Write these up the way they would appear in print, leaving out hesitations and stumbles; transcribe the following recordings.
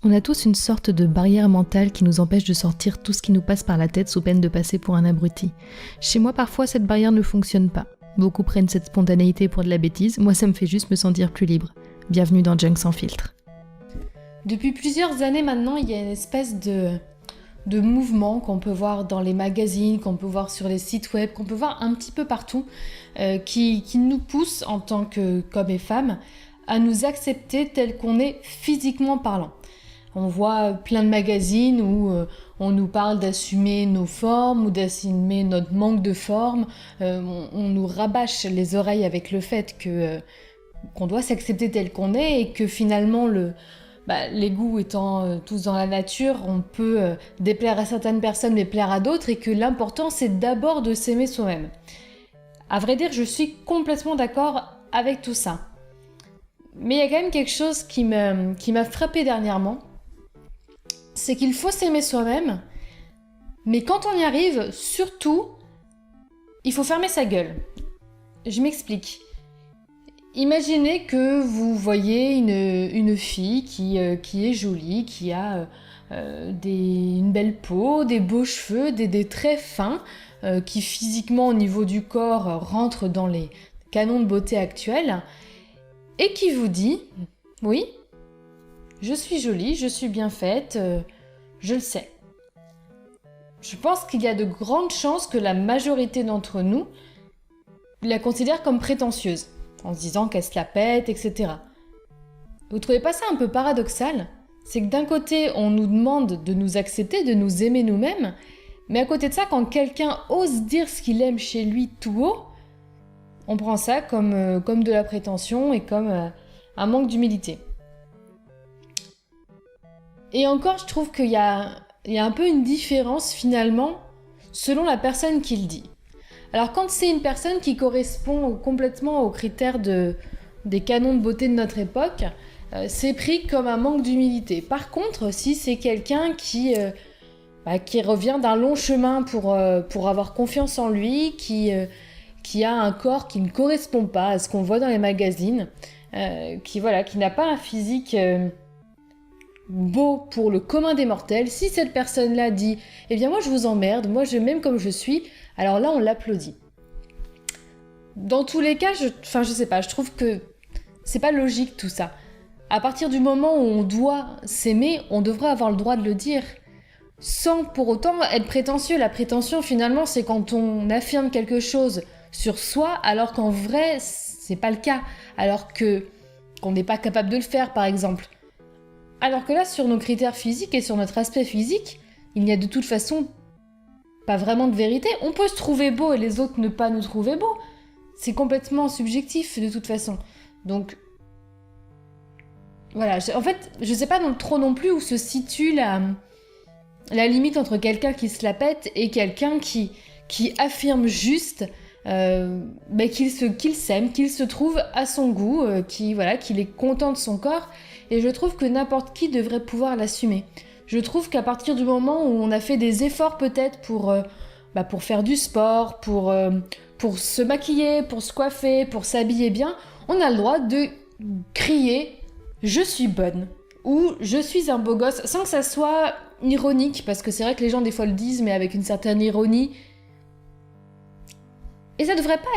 On a tous une sorte de barrière mentale qui nous empêche de sortir tout ce qui nous passe par la tête sous peine de passer pour un abruti. Chez moi, parfois, cette barrière ne fonctionne pas. Beaucoup prennent cette spontanéité pour de la bêtise, moi ça me fait juste me sentir plus libre. Bienvenue dans Junk sans filtre. Depuis plusieurs années maintenant, il y a une espèce de mouvement qu'on peut voir dans les magazines, qu'on peut voir sur les sites web, qu'on peut voir un petit peu partout, qui nous pousse en tant qu'hommes et femmes à nous accepter tels qu'on est physiquement parlant. On voit plein de magazines où on nous parle d'assumer nos formes ou d'assumer notre manque de forme. On nous rabâche les oreilles avec le fait qu'on doit s'accepter tel qu'on est et que finalement les goûts étant tous dans la nature, on peut déplaire à certaines personnes mais plaire à d'autres et que l'important c'est d'abord de s'aimer soi-même. À vrai dire, je suis complètement d'accord avec tout ça. Mais il y a quand même quelque chose qui m'a frappée dernièrement. C'est qu'il faut s'aimer soi-même, mais quand on y arrive, surtout, il faut fermer sa gueule. Je m'explique. Imaginez que vous voyez une fille qui est jolie, qui a une belle peau, des beaux cheveux, des traits fins, qui physiquement au niveau du corps rentrent dans les canons de beauté actuels, et qui vous dit « Oui, je suis jolie, je suis bien faite, je le sais. » Je pense qu'il y a de grandes chances que la majorité d'entre nous la considère comme prétentieuse, en se disant qu'elle se la pète, etc. Vous trouvez pas ça un peu paradoxal ? C'est que d'un côté, on nous demande de nous accepter, de nous aimer nous-mêmes, mais à côté de ça, quand quelqu'un ose dire ce qu'il aime chez lui tout haut, on prend ça comme de la prétention et comme un manque d'humilité. Et encore, je trouve qu'il y a un peu une différence finalement selon la personne qui le dit. Alors quand c'est une personne qui correspond complètement aux critères des canons de beauté de notre époque, c'est pris comme un manque d'humilité. Par contre, si c'est quelqu'un qui revient d'un long chemin pour avoir confiance en lui, qui a un corps qui ne correspond pas à ce qu'on voit dans les magazines, qui n'a pas un physique beau pour le commun des mortels, si cette personne-là dit « Eh bien moi je vous emmerde, moi je m'aime comme je suis », alors là on l'applaudit. Dans tous les cas, je sais pas, je trouve que c'est pas logique tout ça. À partir du moment où on doit s'aimer, on devrait avoir le droit de le dire, sans pour autant être prétentieux. La prétention finalement c'est quand on affirme quelque chose sur soi alors qu'en vrai c'est pas le cas, alors qu'on n'est pas capable de le faire par exemple. Alors que là, sur nos critères physiques et sur notre aspect physique, il n'y a de toute façon pas vraiment de vérité. On peut se trouver beau et les autres ne pas nous trouver beau. C'est complètement subjectif de toute façon. Donc, voilà. En fait, je sais pas trop non plus où se situe la limite entre quelqu'un qui se la pète et quelqu'un qui affirme juste qu'il s'aime, qu'il se trouve à son goût, qu'il est content de son corps. Et je trouve que n'importe qui devrait pouvoir l'assumer. Je trouve qu'à partir du moment où on a fait des efforts peut-être pour faire du sport, pour se maquiller, pour se coiffer, pour s'habiller bien, on a le droit de crier « je suis bonne » ou « je suis un beau gosse » sans que ça soit ironique, parce que c'est vrai que les gens des fois le disent, mais avec une certaine ironie. Et ça devrait pas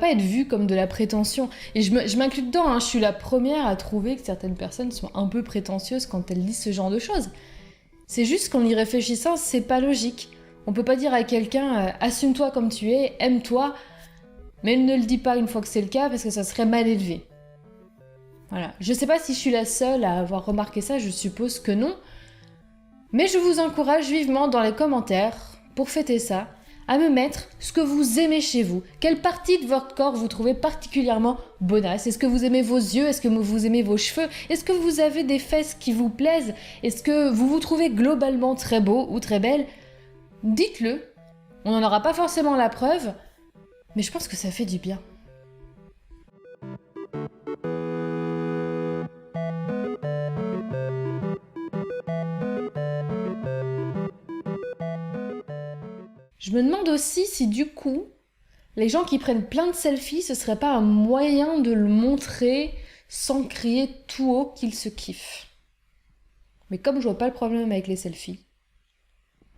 être vu comme de la prétention. Et je m'inclus dedans, hein. Je suis la première à trouver que certaines personnes sont un peu prétentieuses quand elles disent ce genre de choses. C'est juste qu'en y réfléchissant, c'est pas logique. On peut pas dire à quelqu'un assume-toi comme tu es, aime-toi, mais ne le dis pas une fois que c'est le cas parce que ça serait mal élevé. Voilà. Je sais pas si je suis la seule à avoir remarqué ça, je suppose que non. Mais je vous encourage vivement dans les commentaires, pour fêter ça, à me mettre ce que vous aimez chez vous. Quelle partie de votre corps vous trouvez particulièrement bonasse ? Est-ce que vous aimez vos yeux ? Est-ce que vous aimez vos cheveux ? Est-ce que vous avez des fesses qui vous plaisent ? Est-ce que vous vous trouvez globalement très beau ou très belle ? Dites-le. On n'en aura pas forcément la preuve, mais je pense que ça fait du bien. Je me demande aussi si du coup, les gens qui prennent plein de selfies, ce serait pas un moyen de le montrer sans crier tout haut qu'ils se kiffent. Mais comme je vois pas le problème avec les selfies,